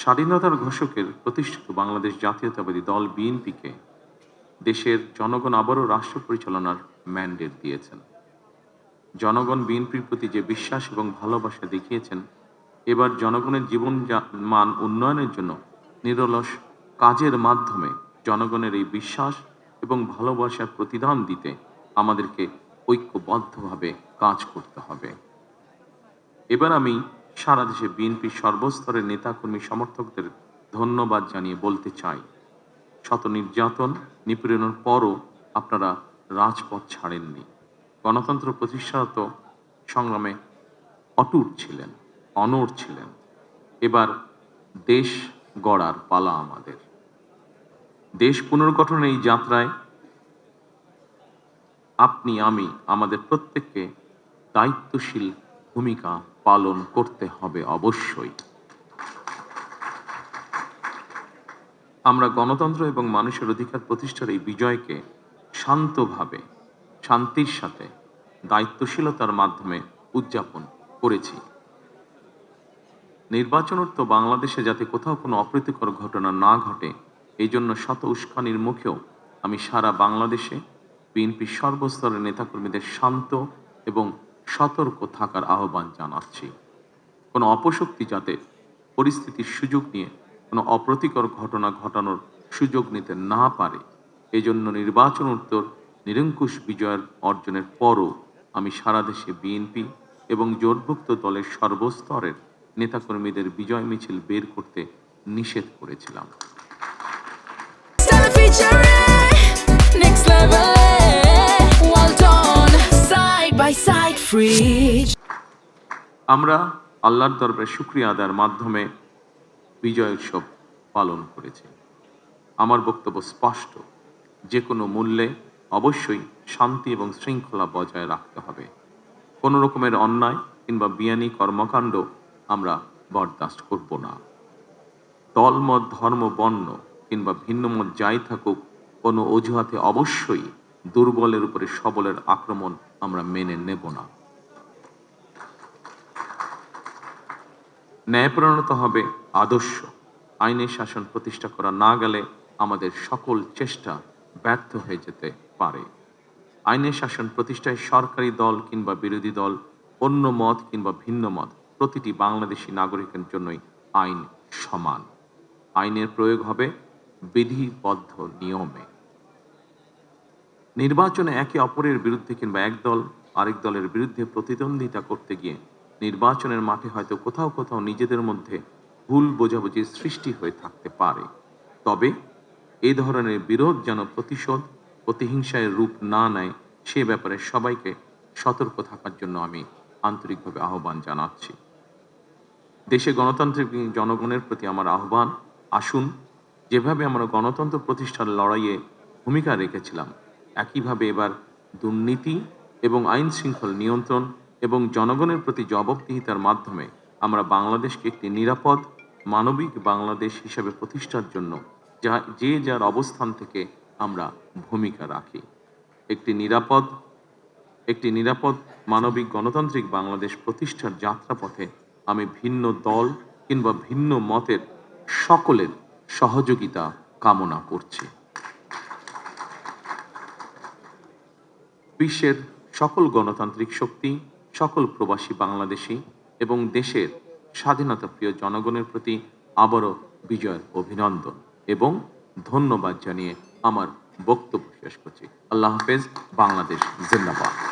স্বাধীনতার ঘোষকের প্রতিষ্ঠিত বাংলাদেশ জাতীয়তাবাদী দল বিএনপিকে দেশের জনগণ আবারও রাষ্ট্র পরিচালনার ম্যান্ডেট দিয়েছেন। জনগণ বিএনপির প্রতি যে বিশ্বাস এবং ভালোবাসা দেখিয়েছেন, এবার জনগণের মান উন্নয়নের জন্য নিরলস কাজের মাধ্যমে জনগণের এই বিশ্বাস এবং ভালোবাসার প্রতিদান দিতে আমাদেরকে ঐক্যবদ্ধভাবে কাজ করতে হবে। এবার আমি সারা দেশে বিএনপির সর্বস্তরের নেতাকর্মী সমর্থকদের ধন্যবাদ জানিয়ে বলতে চাই, শত নির্যাতন নিপীড়নের পরও আপনারা রাজপথ ছাড়েননি। গণতন্ত্র প্রতিষ্ঠাত সংগ্রামে অটুট ছিলেন, অনড় ছিলেন। এবার দেশ গড়ার পালা আমাদের। দেশ পুনর্গঠনের এই যাত্রায় আপনি, আমি, আমাদের প্রত্যেককে দায়িত্বশীল ভূমিকা পালন করতে হবে অবশ্যই। আমরা গণতন্ত্র এবং মানুষের অধিকার প্রতিষ্ঠার এই বিজয়কে শান্তভাবে, শান্তির সাথে, দায়িত্বশীলতার মাধ্যমে উদযাপন করেছি। নির্বাচনোত্তর বাংলাদেশে যাতে কোথাও কোনো অপ্রীতিকর ঘটনা না ঘটে, এই জন্য শত উস্কানির মুখেও আমি সারা বাংলাদেশে বিএনপির সর্বস্তরের নেতাকর্মীদের শান্ত এবং সতর্ক থাকার আহ্বান জানাচ্ছি। কোনো অপশক্তি যাতে পরিস্থিতির সুযোগ নিয়ে কোনো অপ্রীতিকর ঘটনা ঘটানোর সুযোগ নিতে না পারে, এজন্য নির্বাচনোত্তর নিরঙ্কুশ বিজয়ের অর্জনের পরও আমি সারা দেশে বিএনপি এবং জোটভুক্ত দলের সর্বস্তরের নেতাকর্মীদের বিজয় মিছিল বের করতে নিষেধ করেছিলাম। আমরা আল্লাহর দরবারে শুকরিয়া আদায়ের মাধ্যমে বিজয় উৎসব পালন করেছি। আমার বক্তব্য স্পষ্ট, যে কোনো মূল্যে অবশ্যই শান্তি এবং শৃঙ্খলা বজায় রাখতে হবে। কোনো রকমের অন্যায় কিংবা বিয়ানি কর্মকাণ্ড আমরা বরদাস্ত করব না। দলমত, ধর্ম, বর্ণ কিংবা ভিন্নমত যাই থাকুক, কোনো অজুহাতে অবশ্যই দুর্বলের উপরে সবলের আক্রমণ আমরা মেনে নেব না। ন্যায়পরায়ণতা হবে আদর্শ। আইনের শাসন প্রতিষ্ঠা করা না গেলে আমাদের সকল চেষ্টা ব্যর্থ হয়ে যেতে পারে। আইনের শাসন প্রতিষ্ঠায় সরকারি দল কিংবা বিরোধী দল, অন্য মত কিংবা ভিন্ন মত, প্রতিটি বাংলাদেশী নাগরিকের জন্যই আইন সমান। আইনের প্রয়োগ হবে বিধিবদ্ধ নিয়মে। নির্বাচনে একে অপরের বিরুদ্ধে কিংবা এক দল আরেক দলের বিরুদ্ধে প্রতিদ্বন্দ্বিতা করতে গিয়ে নির্বাচনের মাঠে হয়তো কোথাও কোথাও নিজেদের মধ্যে ভুল বোঝাবুঝির সৃষ্টি হয়ে থাকতে পারে। তবে এই ধরনের বিরোধ যেন প্রতিশোধ, প্রতিহিংসায় রূপ না নেয়, সে ব্যাপারে সবাইকে সতর্ক থাকার জন্য আমি আন্তরিকভাবে আহ্বান জানাচ্ছি। দেশে গণতান্ত্রিক জনগণের প্রতি আমার আহ্বান, আসুন যেভাবে আমরা গণতন্ত্র প্রতিষ্ঠার লড়াইয়ে ভূমিকা রেখেছিলাম, একইভাবে এবার দুর্নীতি এবং আইন শৃঙ্খলা নিয়ন্ত্রণ এবং জনগণের প্রতি জবাবদিহিতার মাধ্যমে আমরা বাংলাদেশকে একটি নিরাপদ, মানবিক বাংলাদেশ হিসেবে প্রতিষ্ঠার জন্য যে যার অবস্থান থেকে আমরা ভূমিকা রাখি। একটি নিরাপদ মানবিক গণতান্ত্রিক বাংলাদেশ প্রতিষ্ঠার যাত্রাপথে আমি ভিন্ন দল কিংবা ভিন্ন মতের সকলের সহযোগিতা কামনা করছি। বিশ্বের সকল গণতান্ত্রিক শক্তি, সকল প্রবাসী বাংলাদেশী এবং দেশের স্বাধীনতাপ্রিয় জনগণের প্রতি আবারও বিজয়ের অভিনন্দন এবং ধন্যবাদ জানিয়ে আমার বক্তব্য শেষ করছি। আল্লাহ হাফেজ। বাংলাদেশ জিন্দাবাদ।